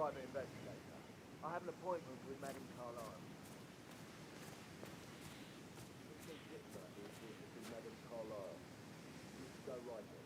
private investigator. I have an appointment with Madame Carlyle. It says HITMAN is here to see Madame Carlyle. You should go right in.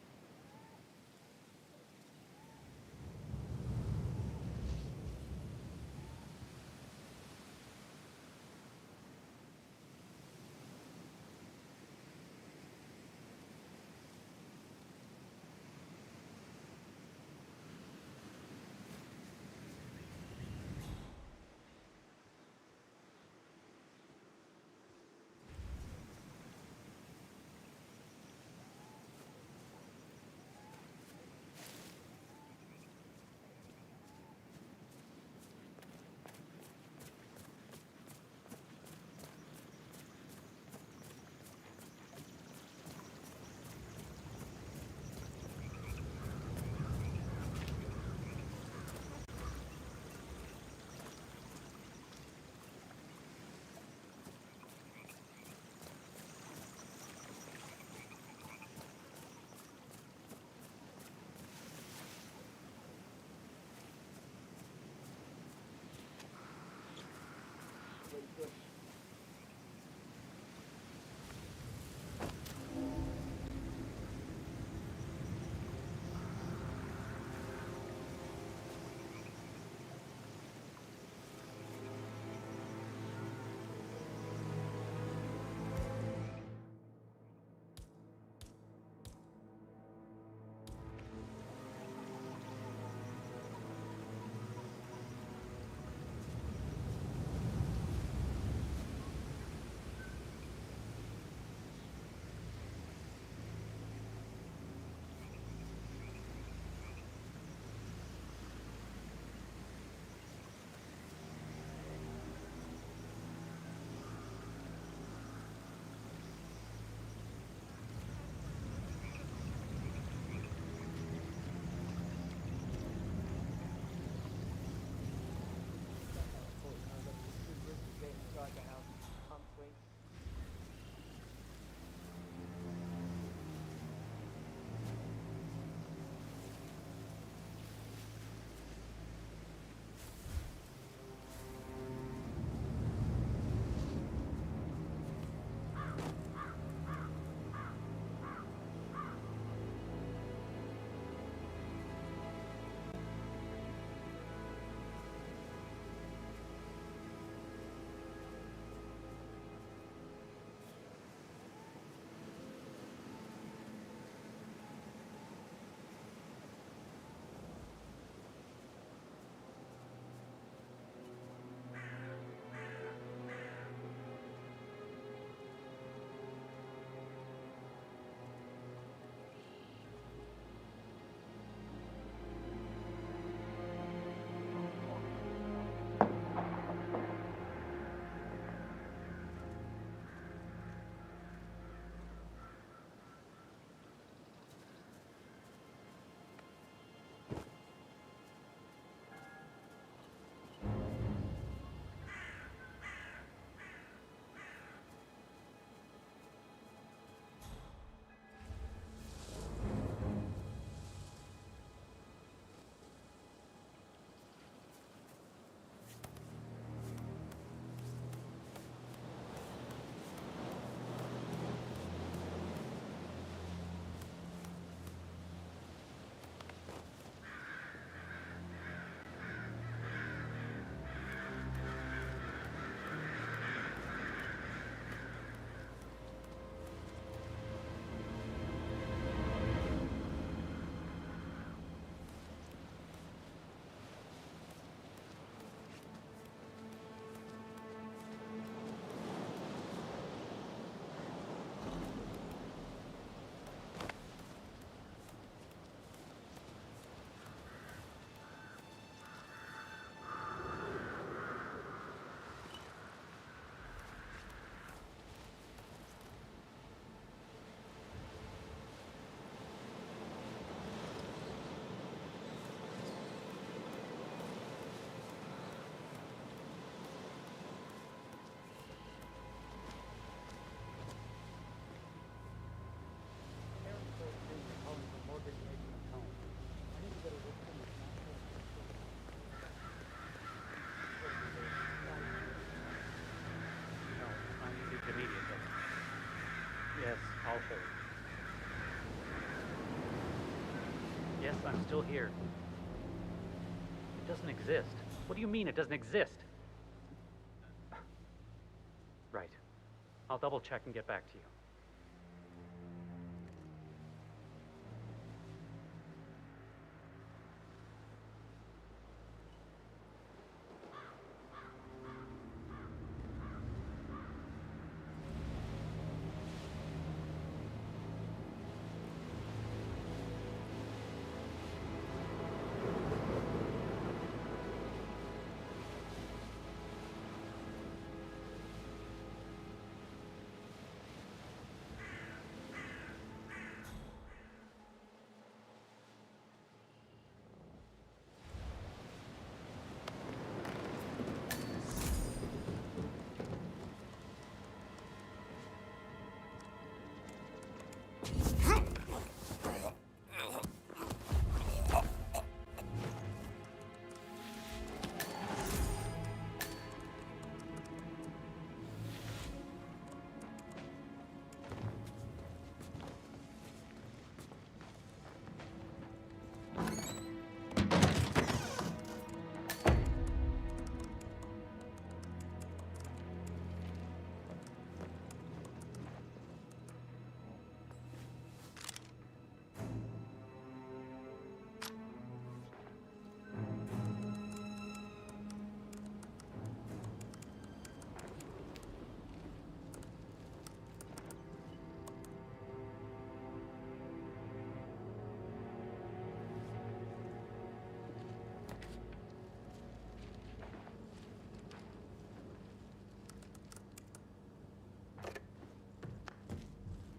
Pretty good. I'll hold. Yes, I'm still here. It doesn't exist. What do you mean it doesn't exist? Right. I'll double check and get back to you.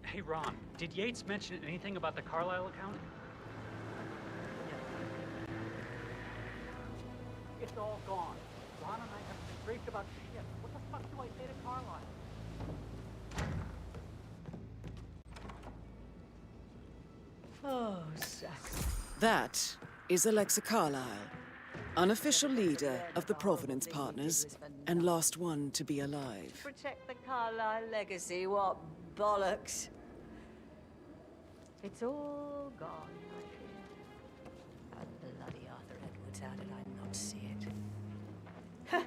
Hey, Ron, did Yates mention anything about the Carlisle account? Yes. It's all gone. Ron and I have been briefed about shit. What the fuck do I say to Carlisle? Oh, Sack. That is Alexa Carlisle, unofficial leader of the Provenance Partners, and last one to be alive. Protect the Carlisle legacy, what bollocks. It's all gone, I fear. And bloody Arthur Edwards, how did I not see it?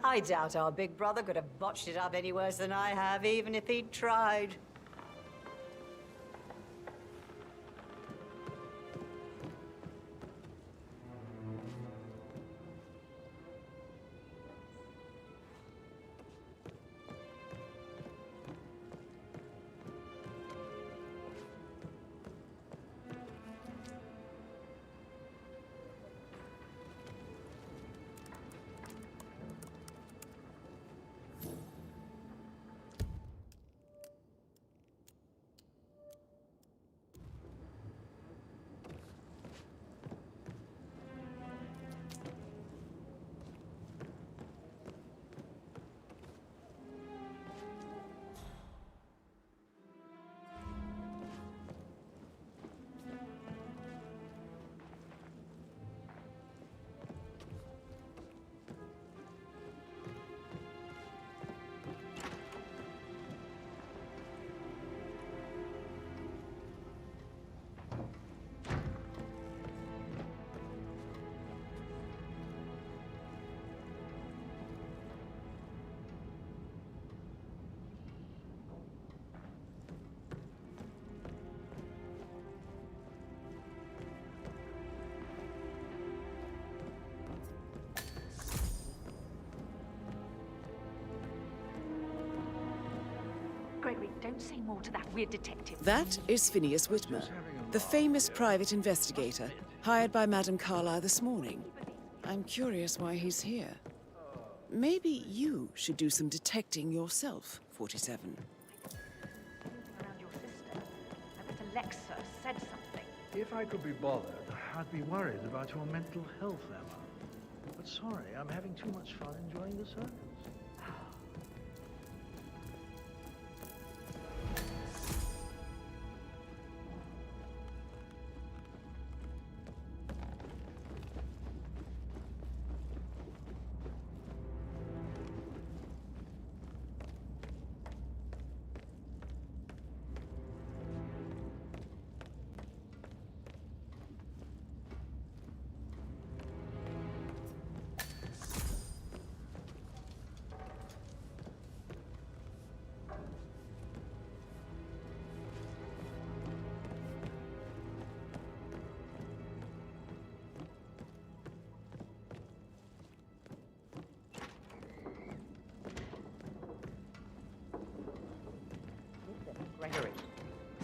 I doubt our big brother could have botched it up any worse than I have, even if he'd tried. Gregory, don't say more to that weird detective. That is Phineas Whitmer, the famous private investigator hired by Madame Carlisle this morning. I'm curious why he's here. Maybe you should do some detecting yourself, 47. Around your sister. I bet Alexa said something. If I could be bothered, I'd be worried about your mental health, Emma. But sorry, I'm having too much fun enjoying the circus.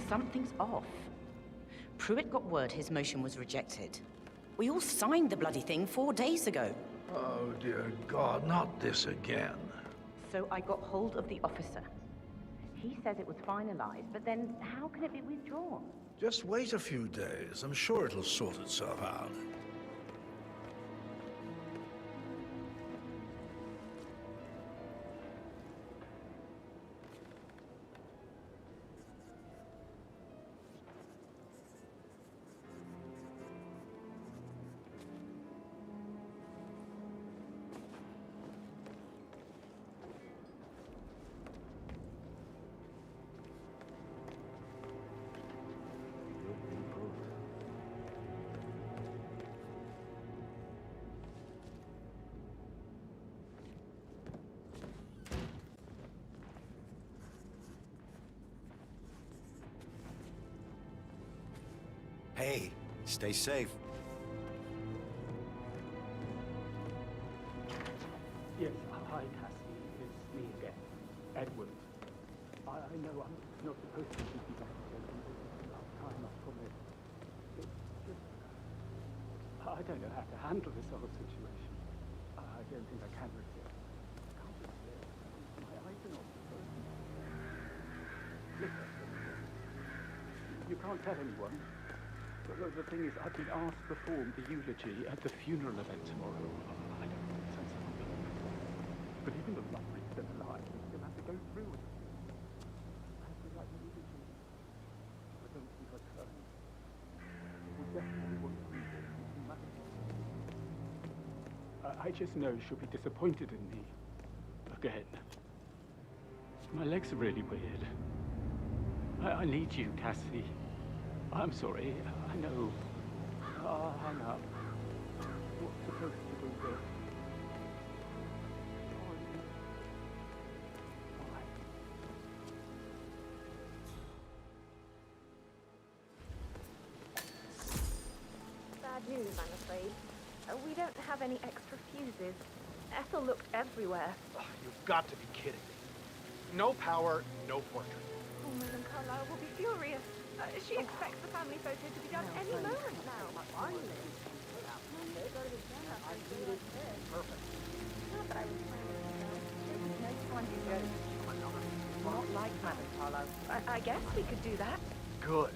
Something's off. Pruitt got word his motion was rejected. We all signed the bloody thing 4 days ago. Oh, dear God, not this again. So I got hold of the officer. He says it was finalized, but then how can it be withdrawn? Just wait a few days. I'm sure it'll sort itself out. Hey, stay safe. Yes, hi, Cassie. It's me again. Edward. I know I'm not supposed to keep you back last time, I promise. It's just... I don't know how to handle this whole situation. I don't think I can resist. I can't resist. My eyes are not supposed to. Listen. You can't tell anyone. The thing is, I've been asked to perform the eulogy at the funeral event tomorrow. I don't know, it sounds unbelievable. But even though Lumley's still alive, we still have to go through with it. I feel like the eulogy. I don't think I can. We definitely want to read it. I just know she'll be disappointed in me. Again. My legs are really weird. I need you, Cassie. I'm sorry, I know. Hang up. What's supposed to do this? Why? Bad news, I'm afraid. We don't have any extra fuses. Ethel looked everywhere. Oh, you've got to be kidding me. No power, no portrait. Oh, Madame Carlyle will be furious. She expects the family photo to be done any moment now. Finally. Perfect. Not that I was planning. No time to go. Not like Madame Carlo. I guess we could do that. Good.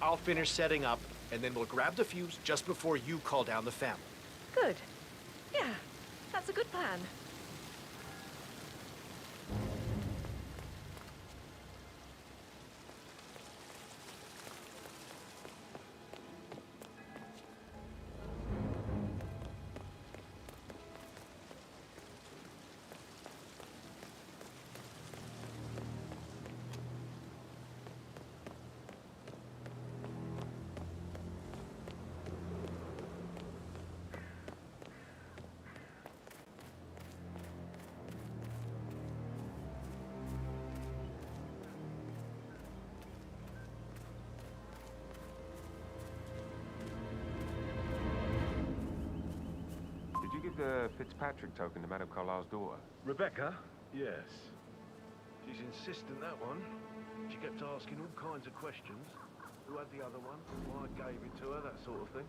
I'll finish setting up, and then we'll grab the fuse just before you call down the family. Good. Yeah, that's a good plan. Did you give the Fitzpatrick token to Madame Carlyle's daughter? Rebecca? Yes. She's insistent, that one. She kept asking all kinds of questions. Who had the other one? Why I gave it to her, that sort of thing.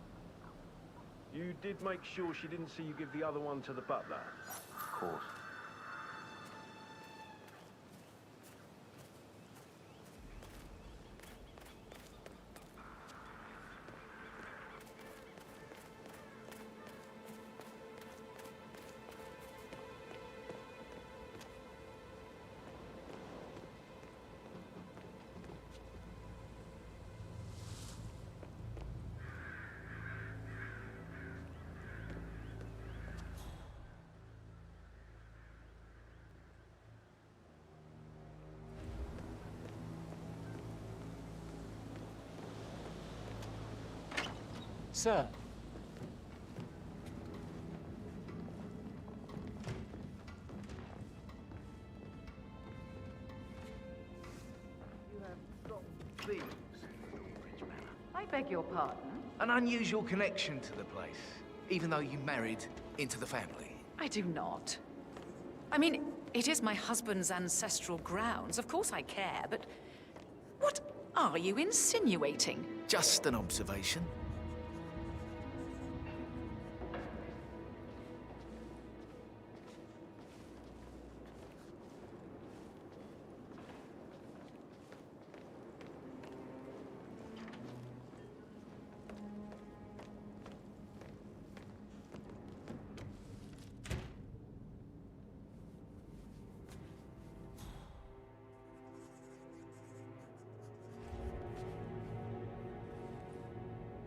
You did make sure she didn't see you give the other one to the butler? Of course. Sir. You have strong feelings for Bridge Manor. I beg your pardon? An unusual connection to the place, even though you married into the family. I do not. I mean, it is my husband's ancestral grounds. Of course I care, but what Are you insinuating? Just an observation.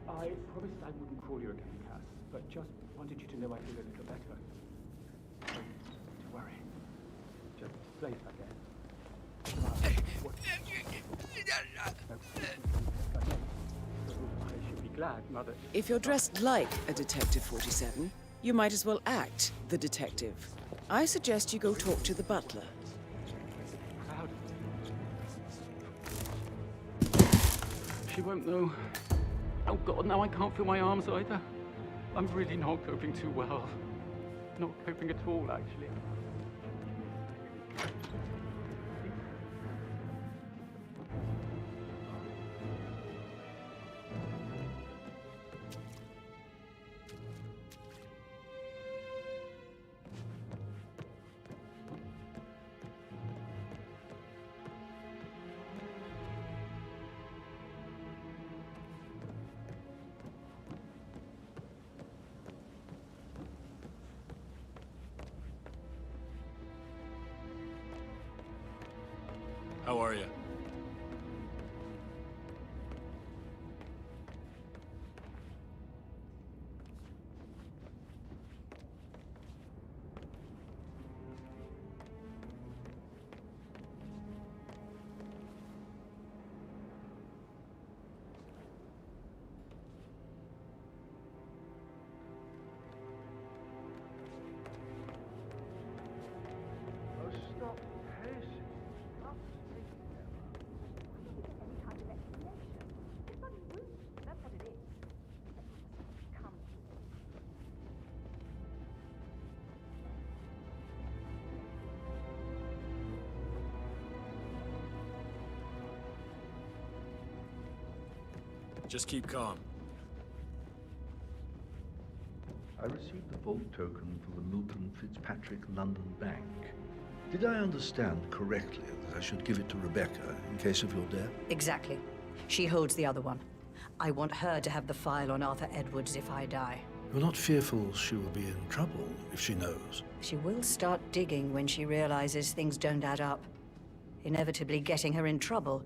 I promised I wouldn't call you again, Cass, but just wanted you to know I feel a little better. Don't worry. Just play it again. I should be glad, Mother. If you're dressed like a Detective 47, you might as well act the detective. I suggest you go talk to the butler. Proud of her. She won't know. Oh God, now I can't feel my arms either. I'm really not coping too well. Not coping at all, actually. How are you? Oh, stop pacing. Just keep calm. I received the vault token for the Milton Fitzpatrick London Bank. Did I understand correctly that I should give it to Rebecca in case of your death? Exactly. She holds the other one. I want her to have the file on Arthur Edwards if I die. You're not fearful she will be in trouble if she knows? She will start digging when she realizes things don't add up, inevitably getting her in trouble.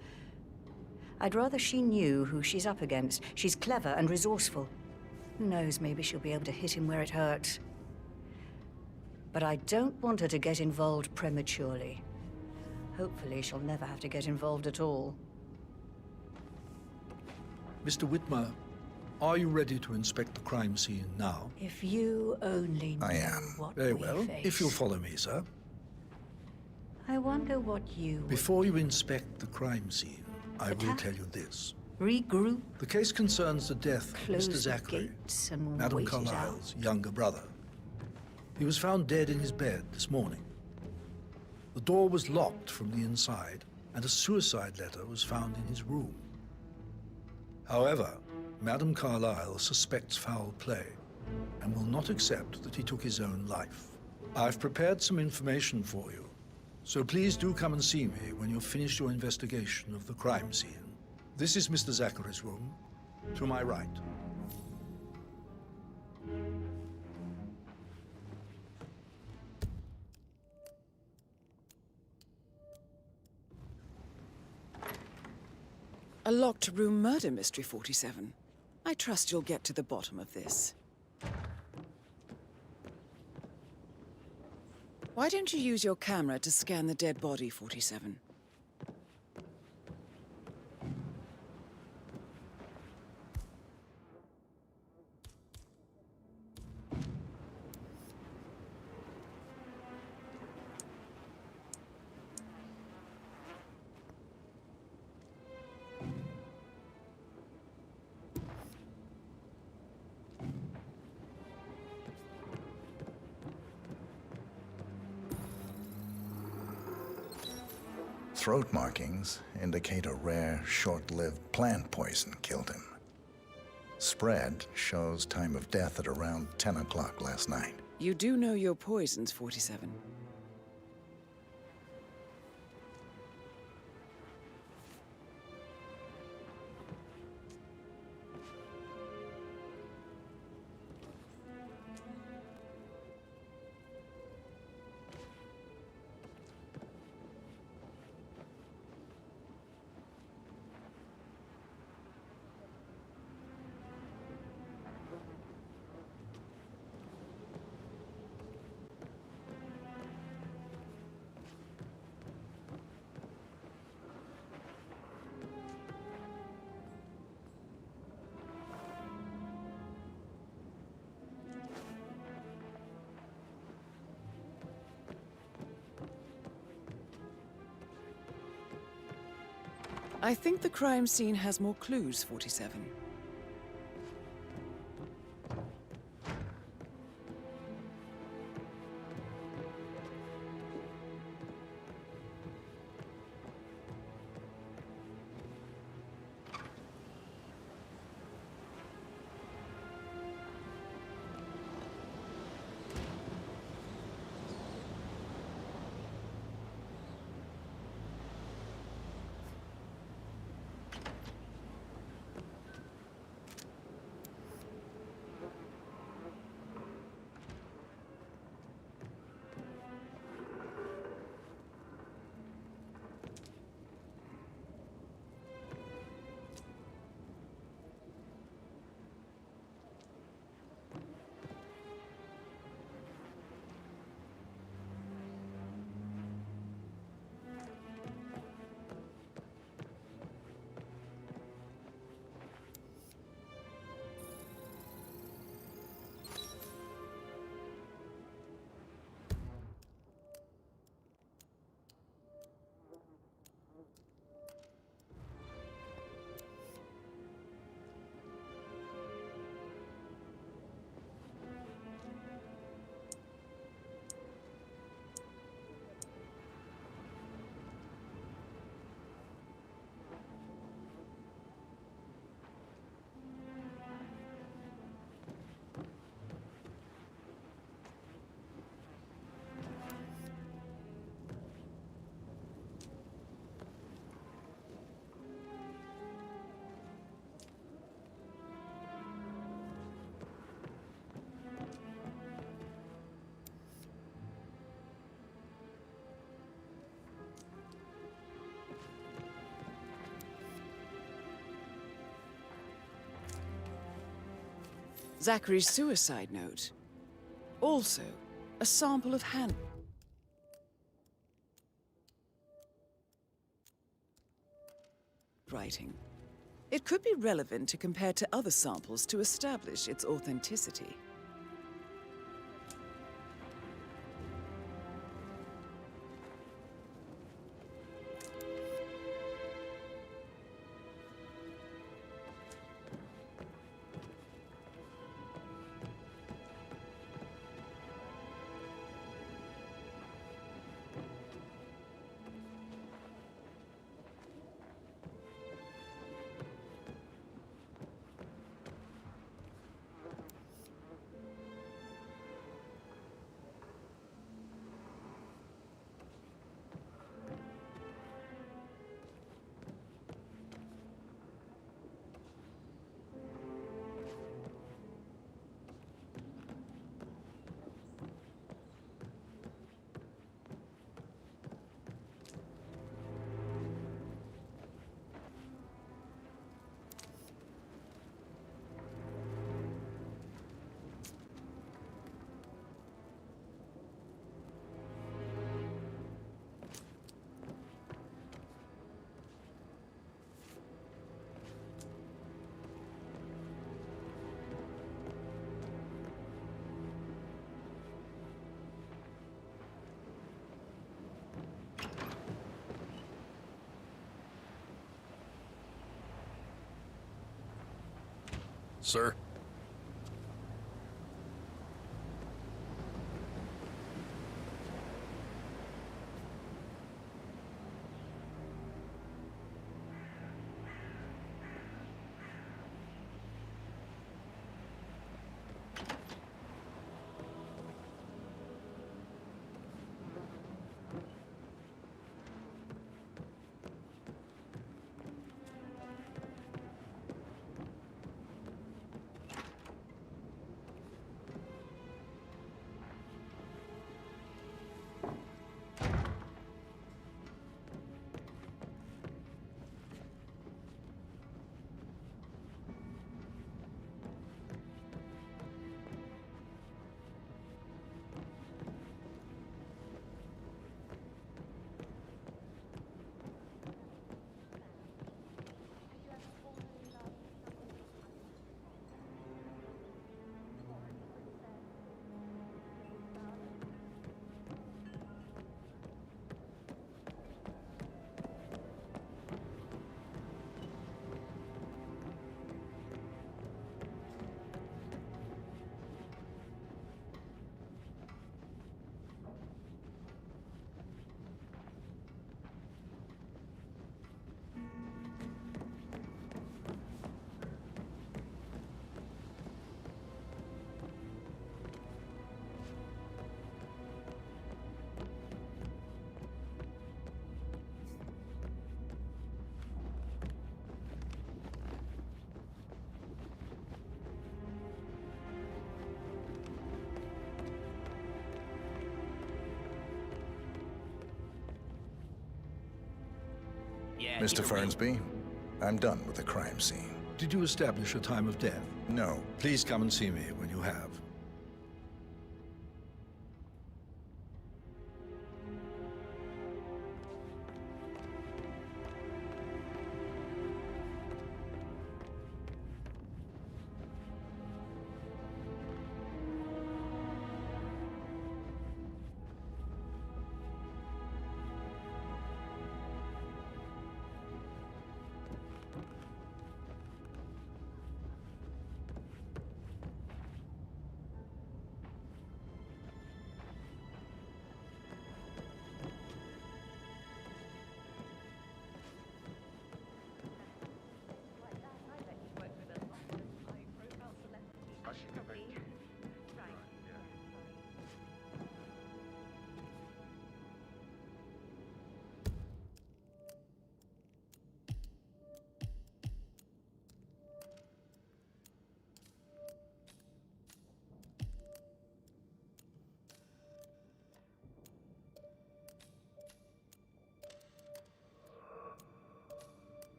I'd rather she knew who she's up against. She's clever and resourceful. Who knows, maybe she'll be able to hit him where it hurts. But I don't want her to get involved prematurely. Hopefully she'll never have to get involved at all. Mr. Whitmer, are you ready to inspect the crime scene now? If you only knew I am. what Very we well, face. if you'll follow me, sir. I wonder what you would Before you inspect the crime scene, I will Attack? tell you this. regroup, The case concerns the death of close Mr. the Zachary, gates and Madame wait it out. Carlyle's younger brother. He was found dead in his bed this morning. The door was locked from the inside, and a suicide letter was found in his room. However, Madame Carlyle suspects foul play and will not accept that he took his own life. I've prepared some information for you, so please do come and see me when you've finished your investigation of the crime scene. This is Mr. Zachary's room, to my right. A locked room murder mystery, 47. I trust you'll get to the bottom of this. Why don't you use your camera to scan the dead body, 47? throat markings indicate a rare, short-lived plant poison killed him. Spread shows time of death at around 10 o'clock last night. You do know your poisons, 47. I think the crime scene has more clues, 47. Zachary's suicide note. Also, a sample of handwriting. It could be relevant to compare to other samples to establish its authenticity. Sir? Mr. Fernsby, I'm done with the crime scene. Did you establish a time of death? No. Please come and see me when you have.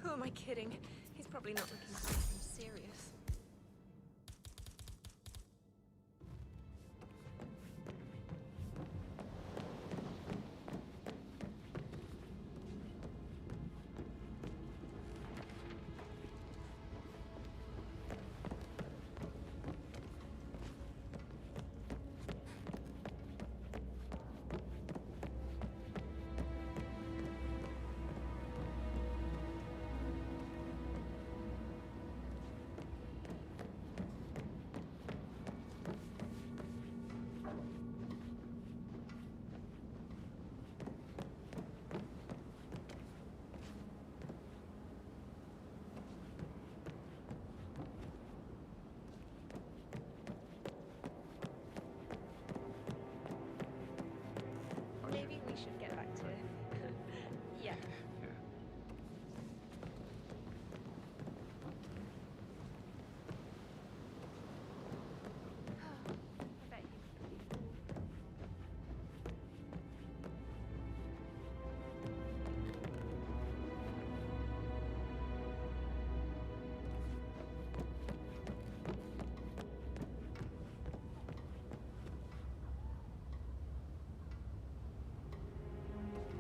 Who am I kidding? He's probably not looking for something serious. Maybe we should get back to yeah. I bet you.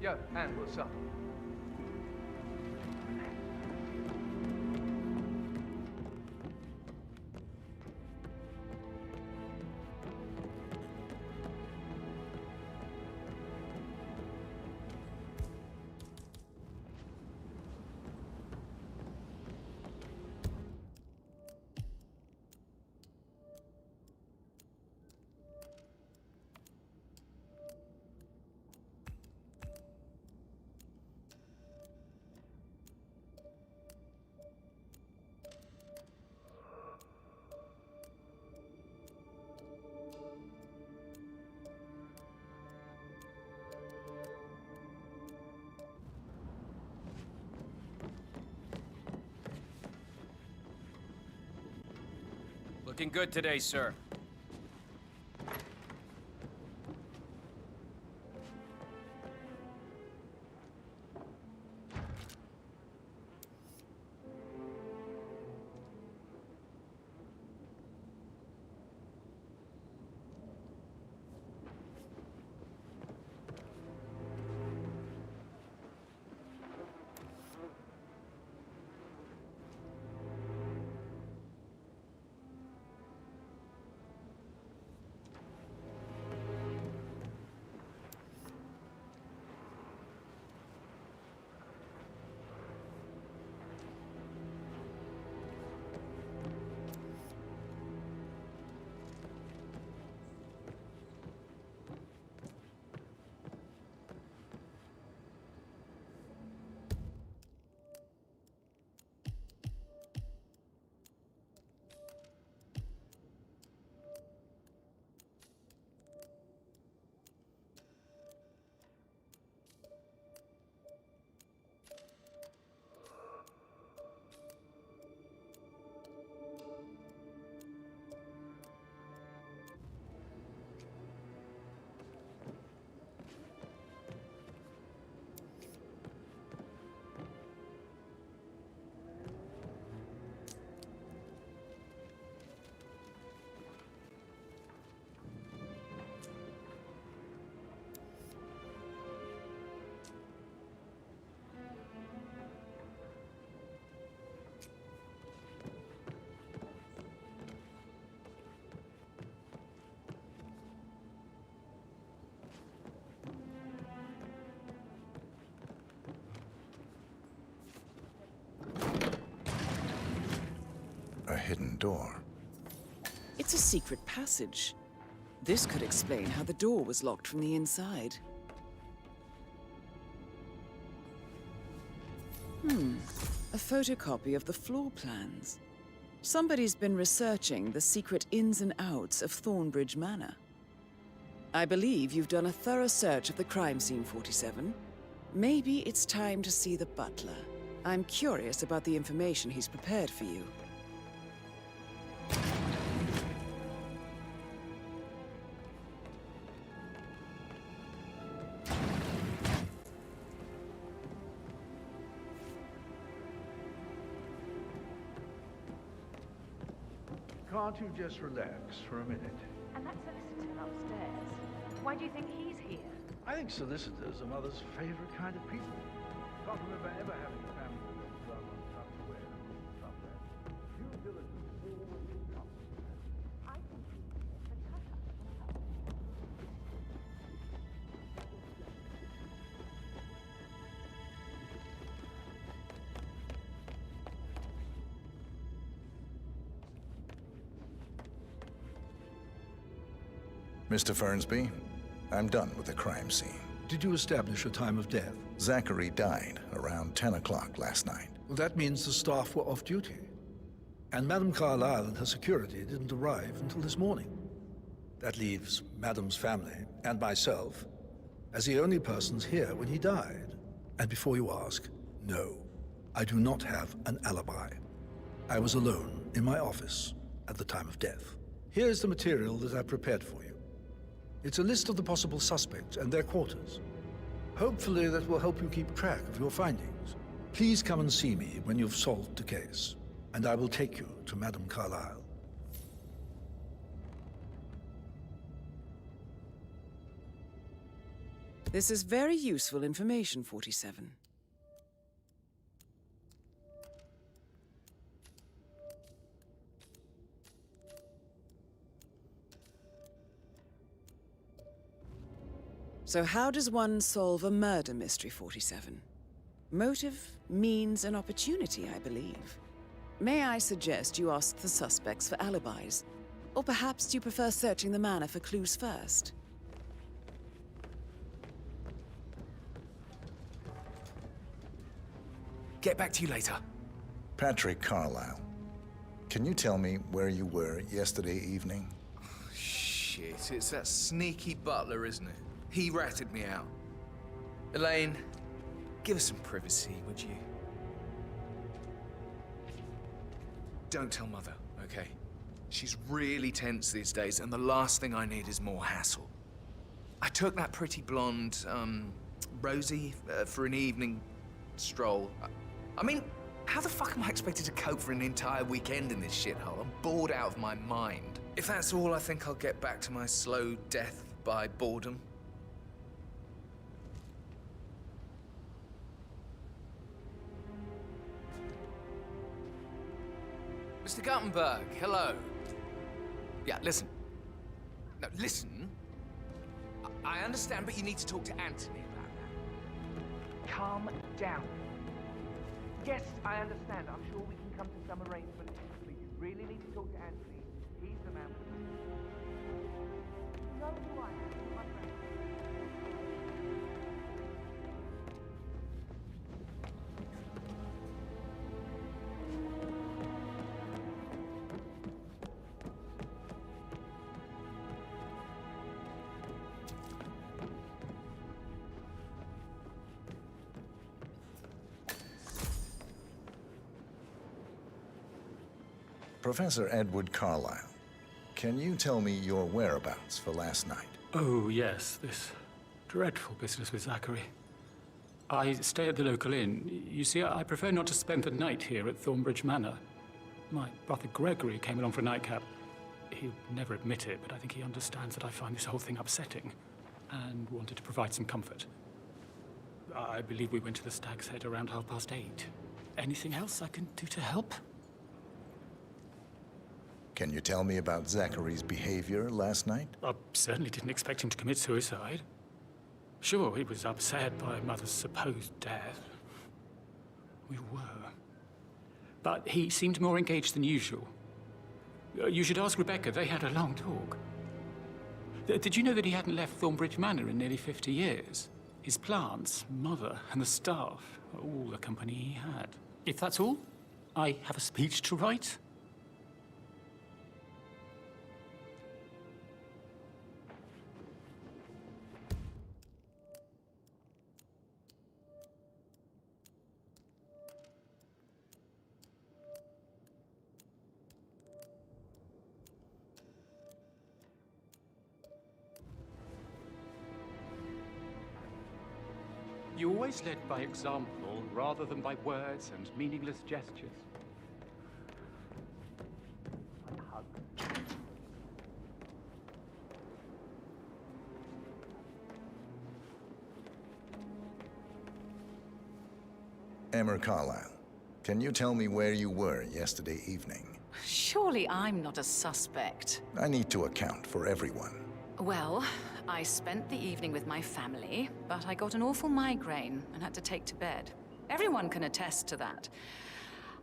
Yo, Anne, what's up? Looking good today, sir. hidden door. It's a secret passage. This could explain how the door was locked from the inside. A photocopy of the floor plans. Somebody's been researching the secret ins and outs of Thornbridge Manor. I believe you've done a thorough search of the crime scene, 47. Maybe it's time to see the butler. I'm curious about the information he's prepared for you. Can't you just relax for a minute? And that solicitor upstairs. Why do you think he's here? I think solicitors are Mother's favorite kind of people. Can't remember ever having a family with glove on Tupperware. Due diligence always comes. I think he's here for touch-up. Mr. Fernsby, I'm done with the crime scene. Did you establish a time of death? Zachary died around 10 o'clock last night. Well, that means the staff were off duty. And Madame Carlyle and her security didn't arrive until this morning. That leaves Madame's family and myself as the only persons here when he died. And before you ask, no, I do not have an alibi. I was alone in my office at the time of death. Here's the material that I prepared for you. It's a list of the possible suspects and their quarters. Hopefully that will help you keep track of your findings. Please come and see me when you've solved the case, and I will take you to Madame Carlyle. This is very useful information, 47. So how does one solve a murder mystery, 47? Motive, means, and opportunity, I believe. May I suggest you ask the suspects for alibis? Or perhaps do you prefer searching the manor for clues first? Get back to you later. Patrick Carlyle, can you tell me where you were yesterday evening? Shit, it's that sneaky butler, isn't it? He ratted me out. Elaine, give us some privacy, would you? Don't tell Mother, okay? She's really tense these days, and the last thing I need is more hassle. I took that pretty blonde, Rosie, for an evening stroll. I mean, how the fuck am I expected to cope for an entire weekend in this shithole? I'm bored out of my mind. If that's all, I think I'll get back to my slow death by boredom. Mr. Guttenberg, hello. Yeah, listen. No, listen. I understand, but you need to talk to Anthony about that. Calm down. Yes, I understand. I'm sure we can come to some arrangement, but you really need to talk to Anthony. He's the man for this. You know who I am, my friend. Professor Edward Carlyle, can you tell me your whereabouts for last night? Oh, yes, this dreadful business with Zachary. I stay at the local inn. You see, I prefer not to spend the night here at Thornbridge Manor. My brother Gregory came along for a nightcap. He'll never admit it, but I think he understands that I find this whole thing upsetting and wanted to provide some comfort. I believe we went to the Stag's Head around 8:30. Anything else I can do to help? Can you tell me about Zachary's behavior last night? I certainly didn't expect him to commit suicide. Sure, he was upset by Mother's supposed death. We were. But he seemed more engaged than usual. You should ask Rebecca. They had a long talk. Did you know that he hadn't left Thornbridge Manor in nearly 50 years? His plants, mother, and the staff, all the company he had. If that's all, I have a speech to write. You always led by example rather than by words and meaningless gestures. Emma Carlyle, can you tell me where you were yesterday evening? Surely I'm not a suspect. I need to account for everyone. Well, I spent the evening with my family, but I got an awful migraine and had to take to bed. Everyone can attest to that.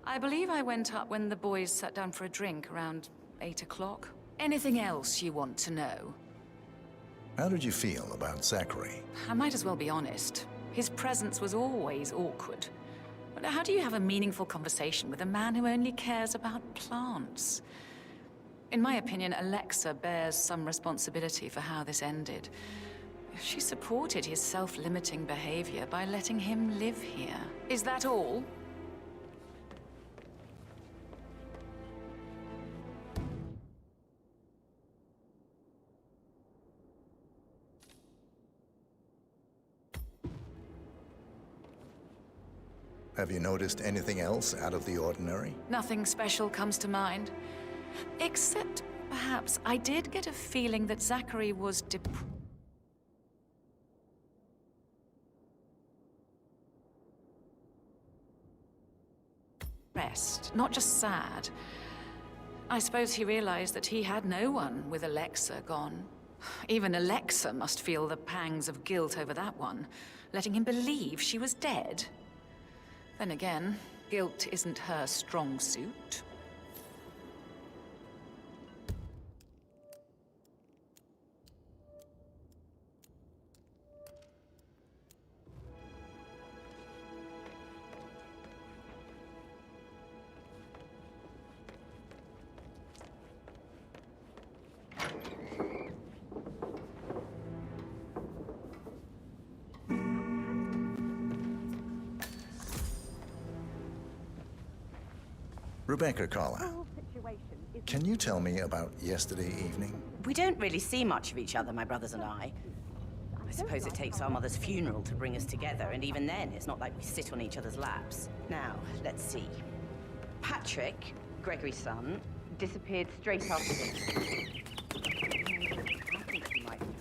I believe I went up when the boys sat down for a drink around 8 o'clock. Anything else you want to know? How did you feel about Zachary? I might as well be honest. His presence was always awkward. But how do you have a meaningful conversation with a man who only cares about plants? In my opinion, Alexa bears some responsibility for how this ended. She supported his self-limiting behavior by letting him live here. Is that all? Have you noticed anything else out of the ordinary? Nothing special comes to mind. Except, perhaps, I did get a feeling that Zachary was depressed, not just sad. I suppose he realized that he had no one with Alexa gone. Even Alexa must feel the pangs of guilt over that one, letting him believe she was dead. Then again, guilt isn't her strong suit. Rebecca Carlyle, can you tell me about yesterday evening? We don't really see much of each other, my brothers and I. I suppose it takes our mother's funeral to bring us together, and even then, it's not like we sit on each other's laps. Now, let's see. Patrick, Gregory's son, disappeared straight after this. I think he might be in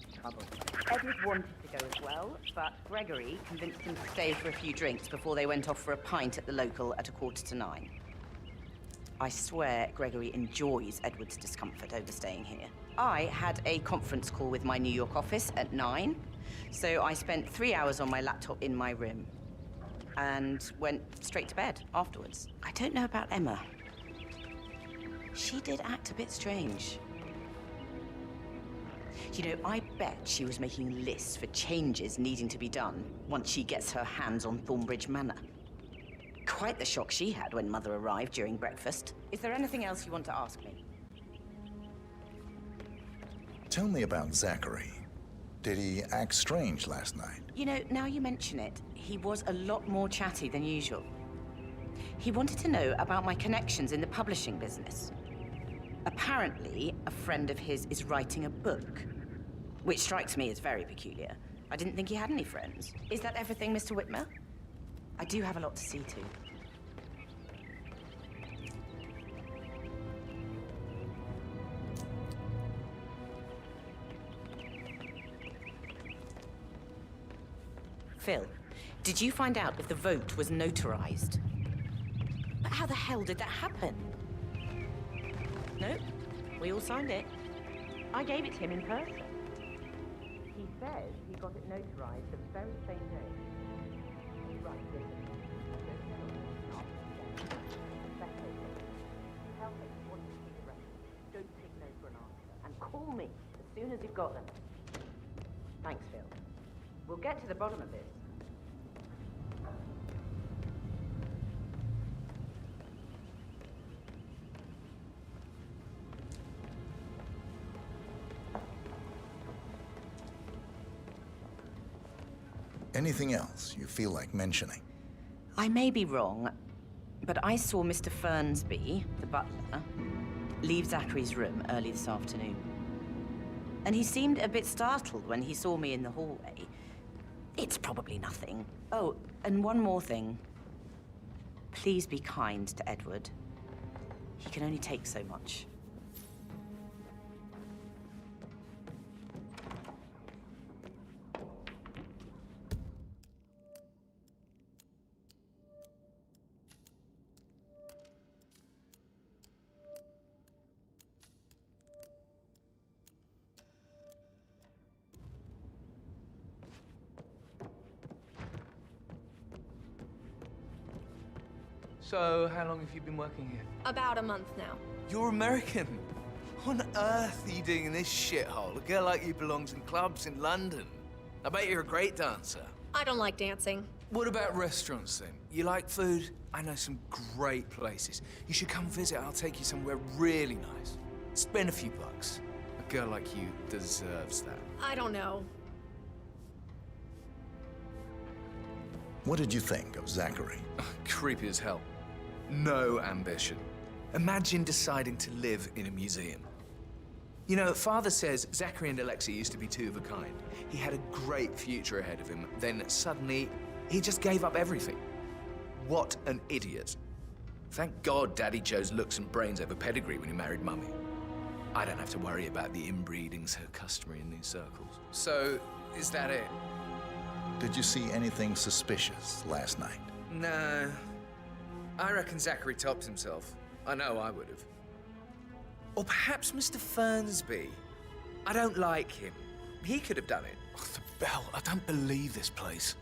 some trouble. Edward wanted to go as well, but Gregory convinced him to stay for a few drinks before they went off for a pint at the local at 8:45. I swear Gregory enjoys Edward's discomfort over staying here. I had a conference call with my New York office at 9, so I spent 3 hours on my laptop in my room and went straight to bed afterwards. I don't know about Emma. She did act a bit strange. You know, I bet she was making lists for changes needing to be done once she gets her hands on Thornbridge Manor. Quite the shock she had when Mother arrived during breakfast. Is there anything else you want to ask me? Tell me about Zachary. Did he act strange last night? You know, now you mention it, he was a lot more chatty than usual. He wanted to know about my connections in the publishing business. Apparently, a friend of his is writing a book, which strikes me as very peculiar. I didn't think he had any friends. Is that everything, Mr. Whitmer? I do have a lot to see to. Phil, did you find out if the vote was notarized? But how the hell did that happen? Nope, we all signed it. I gave it to him in person. He says he got it notarized the very same day. Right, listen. Tell me what you call me as soon as you've got them. Thanks, Phil. We'll get to the bottom of this. Anything else you feel like mentioning? I may be wrong, but I saw Mr. Fernsby, the butler, leave Zachary's room early this afternoon. And he seemed a bit startled when he saw me in the hallway. It's probably nothing. Oh, and one more thing. Please be kind to Edward. He can only take so much. So, how long have you been working here? About a month now. You're American. What on earth are you doing in this shithole? A girl like you belongs in clubs in London. I bet you're a great dancer. I don't like dancing. What about restaurants, then? You like food? I know some great places. You should come visit. I'll take you somewhere really nice. Spend a few bucks. A girl like you deserves that. I don't know. What did you think of Zachary? Creepy as hell. No ambition. Imagine deciding to live in a museum. You know, Father says Zachary and Alexa used to be two of a kind. He had a great future ahead of him, then suddenly, he just gave up everything. What an idiot. Thank God Daddy chose looks and brains over pedigree when he married Mummy. I don't have to worry about the inbreeding so customary in these circles. So, is that it? Did you see anything suspicious last night? No. I reckon Zachary topped himself. I know I would have. Or perhaps Mr. Fernsby. I don't like him. He could have done it. Oh, the bell. I don't believe this place.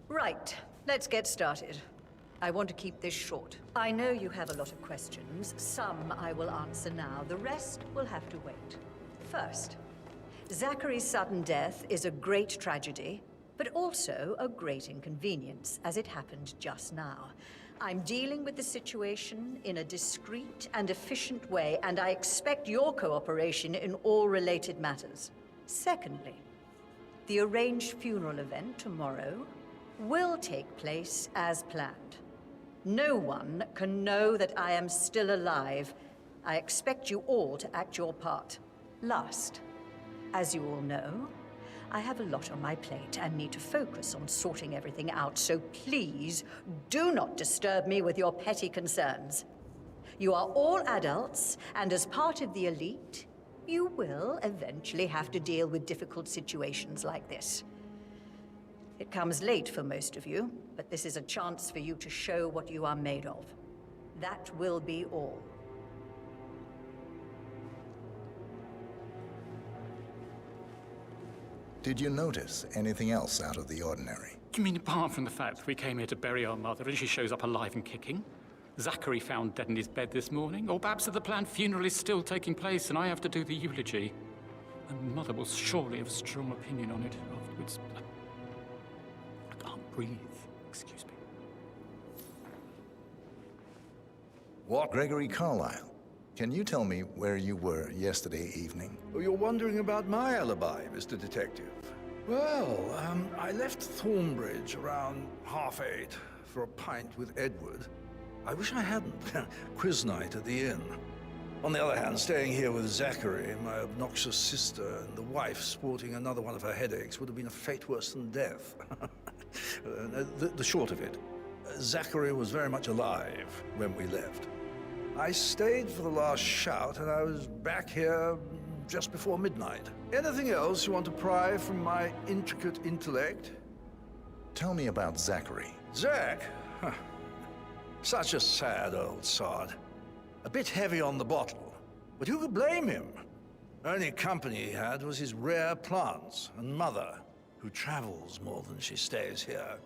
Right, let's get started. I want to keep this short. I know you have a lot of questions. Some I will answer now. The rest will have to wait. First, Zachary's sudden death is a great tragedy, but also a great inconvenience, as it happened just now. I'm dealing with the situation in a discreet and efficient way, and I expect your cooperation in all related matters. Secondly, the arranged funeral event tomorrow will take place as planned. No one can know that I am still alive. I expect you all to act your part. Last, as you all know, I have a lot on my plate and need to focus on sorting everything out, so please do not disturb me with your petty concerns. You are all adults, and as part of the elite, you will eventually have to deal with difficult situations like this. It comes late for most of you, but this is a chance for you to show what you are made of. That will be all. Did you notice anything else out of the ordinary? You mean apart from the fact that we came here to bury our mother and she shows up alive and kicking? Zachary found dead in his bed this morning? Or perhaps that the planned funeral is still taking place and I have to do the eulogy? And Mother will surely have a strong opinion on it afterwards. I can't breathe. Excuse me. What? Gregory Carlyle, can you tell me where you were yesterday evening? Oh, you're wondering about my alibi, Mr. Detective. Well, I left Thornbridge around 8:30 for a pint with Edward. I wish I hadn't. Quiz night at the inn. On the other hand, staying here with Zachary, my obnoxious sister, and the wife sporting another one of her headaches would have been a fate worse than death. The short of it, Zachary was very much alive when we left. I stayed for the last shout, and I was back here just before midnight. Anything else you want to pry from my intricate intellect? Tell me about Zachary. Zach? Huh. Such a sad old sod. A bit heavy on the bottle, but who could blame him? Only company he had was his rare plants and mother, who travels more than she stays here.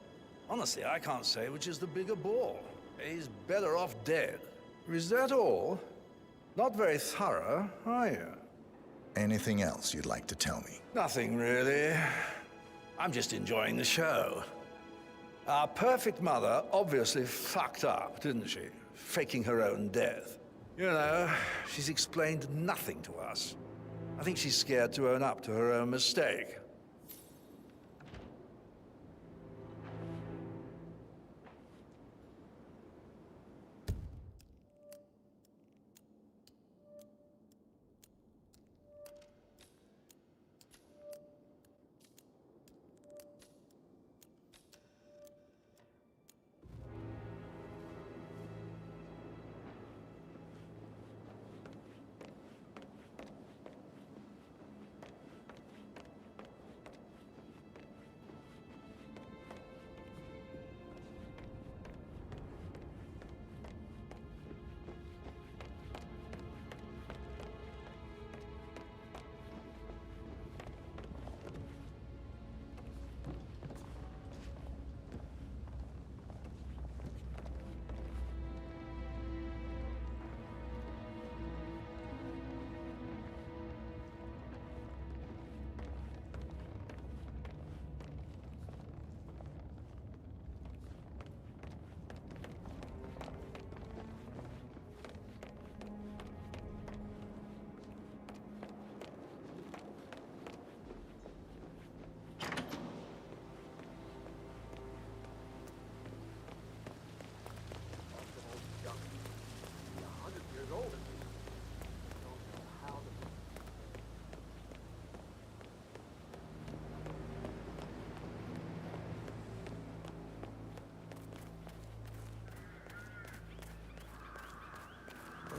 Honestly, I can't say which is the bigger bore. He's better off dead. Is that all? Not very thorough, are you? Anything else you'd like to tell me? Nothing, really. I'm just enjoying the show. Our perfect mother obviously fucked up, didn't she? Faking her own death. You know, she's explained nothing to us. I think she's scared to own up to her own mistake.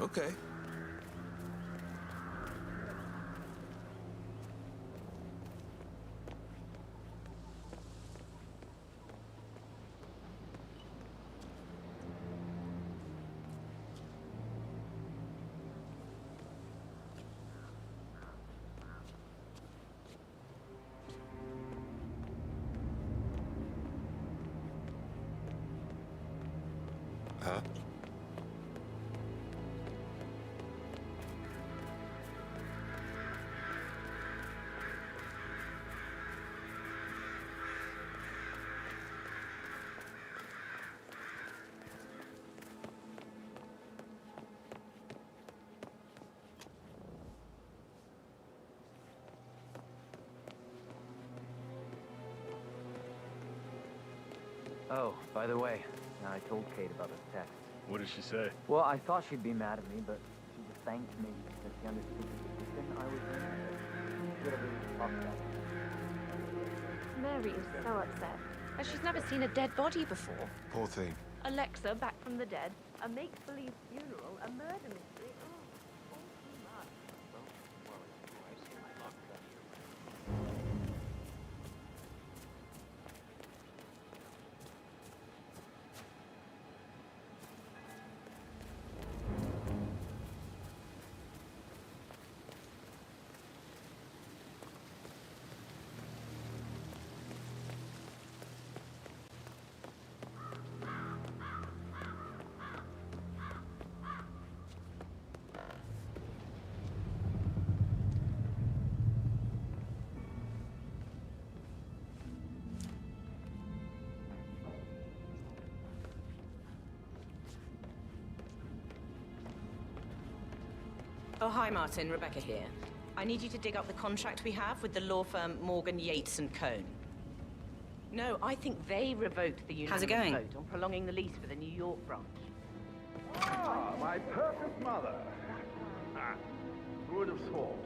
Okay. Huh? Oh, by the way, I told Kate about the text. What did she say? Well, I thought she'd be mad at me, but she just thanked me that she understood the position I was in. She could have really talked about it. Mary is so upset. But she's never seen a dead body before. Poor thing. Alexa back from the dead, a make-believe funeral, a murder mystery. Oh, all too much. Oh, hi, Martin. Rebecca here. I need you to dig up the contract we have with the law firm Morgan, Yates and Cohn. No, I think they revoked the unanimous How's it going? vote on prolonging the lease for the New York branch. Ah, my perfect mother. Who would have thought?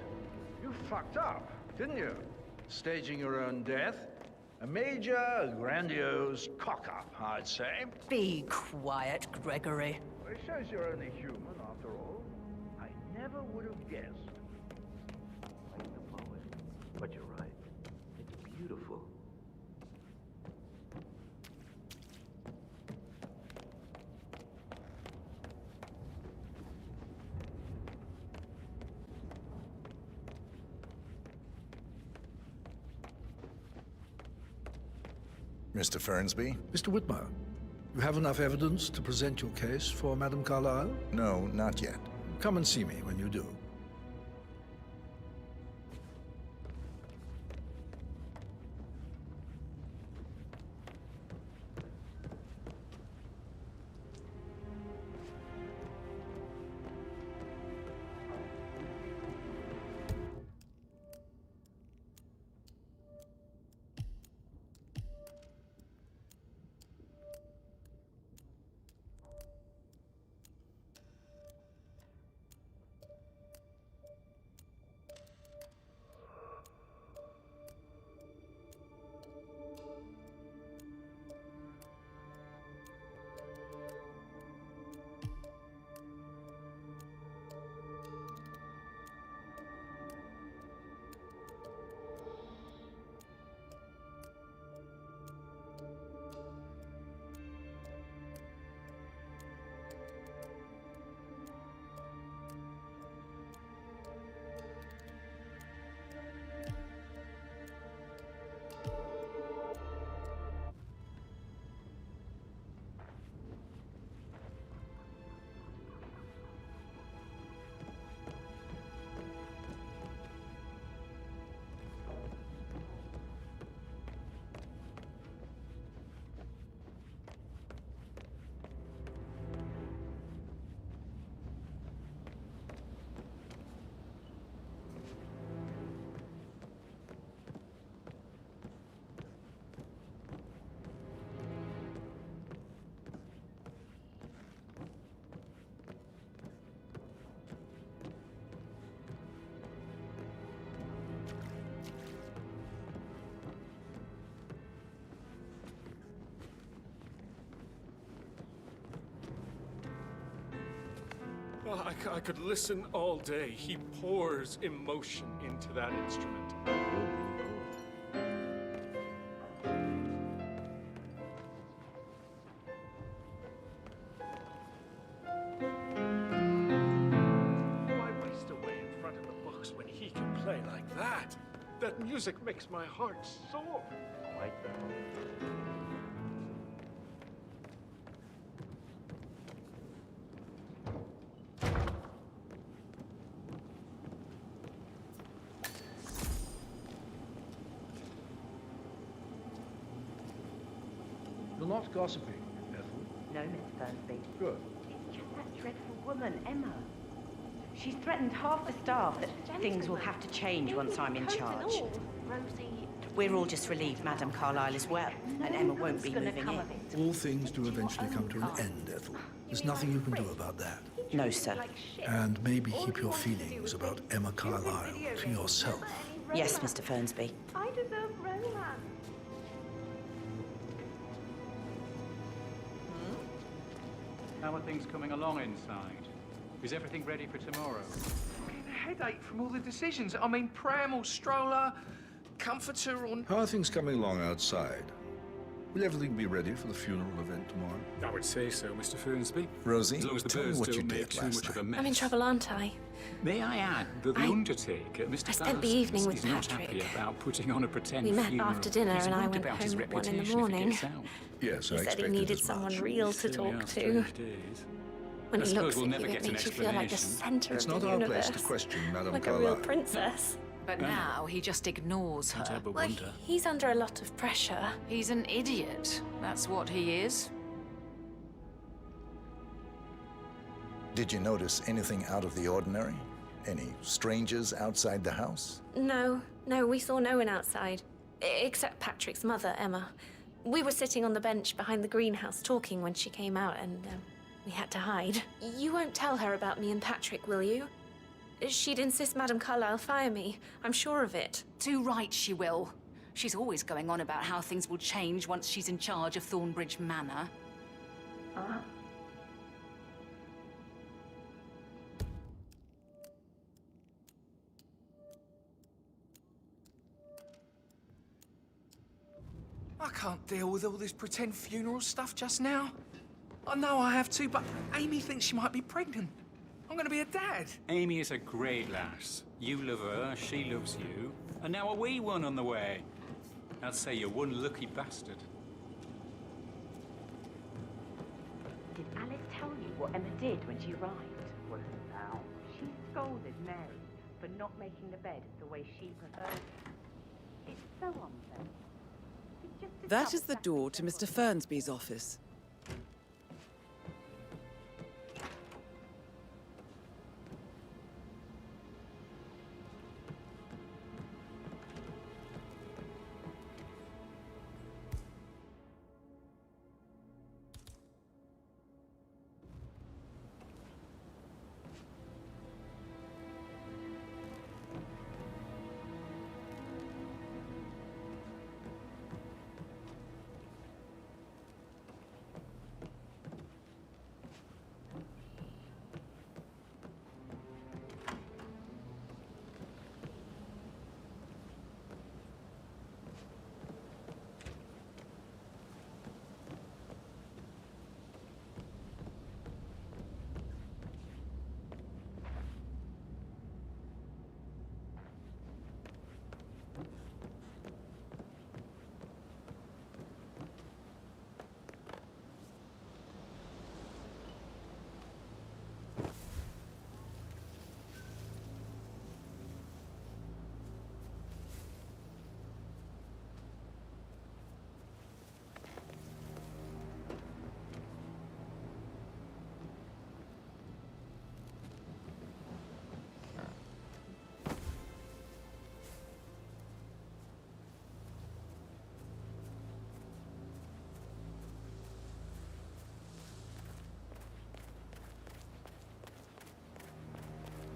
You fucked up, didn't you? Staging your own death A major, grandiose cock-up, I'd say. Be quiet, Gregory. Well, it shows you're only human, after all. I never would have guessed. I ain't a poet, but you're right. It's beautiful. Mr. Fernsby? Mr. Whitmer, you have enough evidence to present your case for Madame Carlyle? No, not yet. Come and see me when you do. Oh, I could listen all day. He pours emotion into that instrument. Why waste away in front of the books when he can play like that? That music makes my heart soar. Right. You're not gossiping, Ethel. No, Mr. Fernsby. Good. It's just that dreadful woman, Emma. She's threatened half the staff that things will have to change once I'm in charge. Rosie. We're all just relieved Madame Carlyle is well, and Emma won't be moving in. All things do eventually come to an end, Ethel. There's nothing you can do about that. No, sir. And maybe keep your feelings about Emma Carlyle to yourself. Yes, Mr. Fernsby. I deserve romance. How are things coming along inside? Is everything ready for tomorrow? I'm getting a headache from all the decisions. I mean, pram or stroller, comforter or... How are things coming along outside? Will everything be ready for the funeral event tomorrow? I would say so, Mr. Fernsby. Rosie, as long as the tell me birds what you don't make did too last much of a night. mess. I'm in trouble, aren't I? May I add that the Undertaker, Mr. I spent the evening with is not Patrick. happy about putting on a pretend We met funeral. after dinner He's and I worried went about his home at 1 in the reputation if it morning. gets out. Yes, He I said he expected needed as someone much. real to Certainly talk are to. strange days. When I he suppose looks we'll at never you, get it an makes you feel like the explanation. center It's of not the our universe. place to question Madame Like a Carlyle. real princess. But now he just ignores her. Can't help but Well, wonder. he's under a lot of pressure. He's an idiot. That's what he is. Did you notice anything out of the ordinary? Any strangers outside the house? No, we saw no one outside. Except Patrick's mother, Emma. We were sitting on the bench behind the greenhouse talking when she came out and we had to hide. You won't tell her about me and Patrick, will you? She'd insist Madame Carlyle fire me. I'm sure of it. Too right she will. She's always going on about how things will change once she's in charge of Thornbridge Manor. I can't deal with all this pretend funeral stuff just now. I know I have to, but Amy thinks she might be pregnant. I'm gonna be a dad. Amy is a great lass. You love her, she loves you. And now a wee one on the way. I'd say you're one lucky bastard. Did Alice tell you what Emma did when she arrived? What is it now? She scolded Mary for not making the bed the way she preferred it. It's so unfair. That is the door to Mr. Fernsby's office.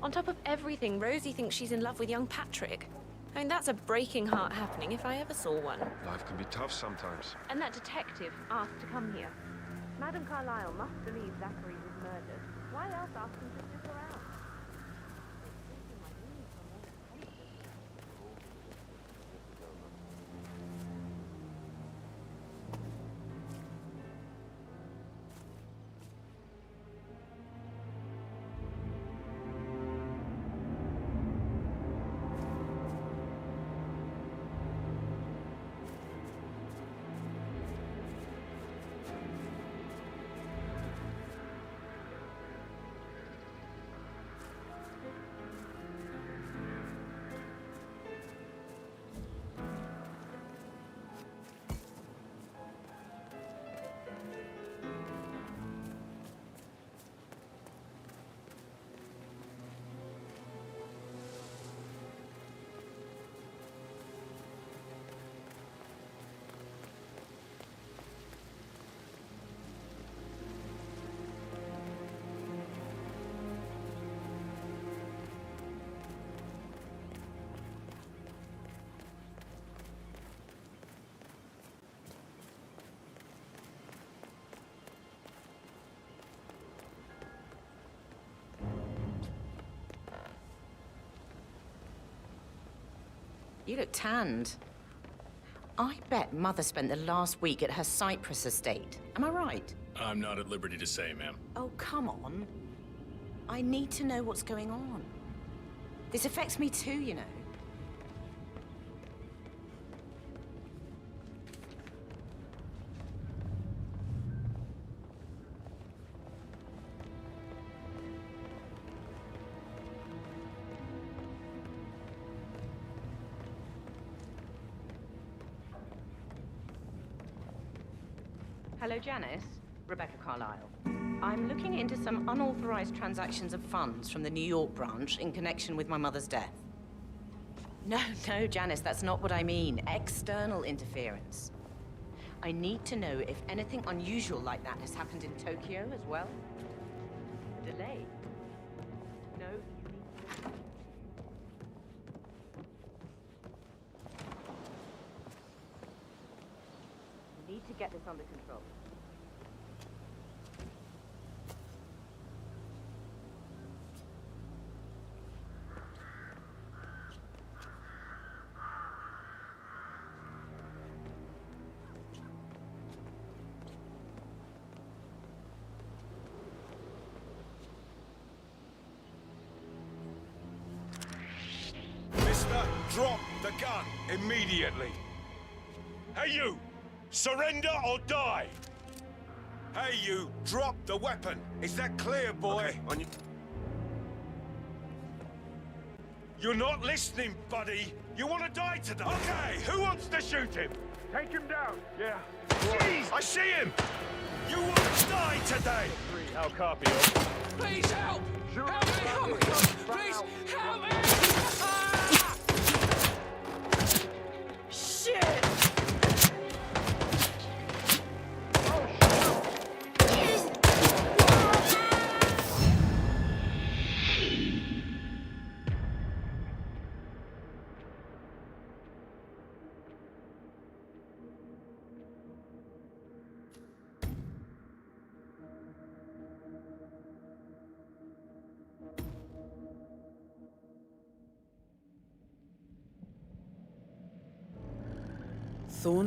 On top of everything, Rosie thinks she's in love with young Patrick. I mean, that's a breaking heart happening if I ever saw one. Life can be tough sometimes. And that detective asked to come here. Madame Carlyle must believe Zachary was murdered. Why else ask him to stick around? You look tanned. I bet Mother spent the last week at her Cyprus estate. Am I right? I'm not at liberty to say, ma'am. Oh, come on. I need to know what's going on. This affects me too, you know. Hello, Janice. Rebecca Carlyle. I'm looking into some unauthorized transactions of funds from the New York branch in connection with my mother's death. No, Janice, that's not what I mean. External interference. I need to know if anything unusual like that has happened in Tokyo as well. A delay? No, you need to... get this under control. Mister, drop the gun immediately. Hey, you! Surrender or die! Hey, you! Drop the weapon! Is that clear, boy? Okay, You're not listening, buddy! You want to die today? Okay, who wants to shoot him? Take him down. Yeah. Jeez! I see him! You want to die today! I'll copy. Please help!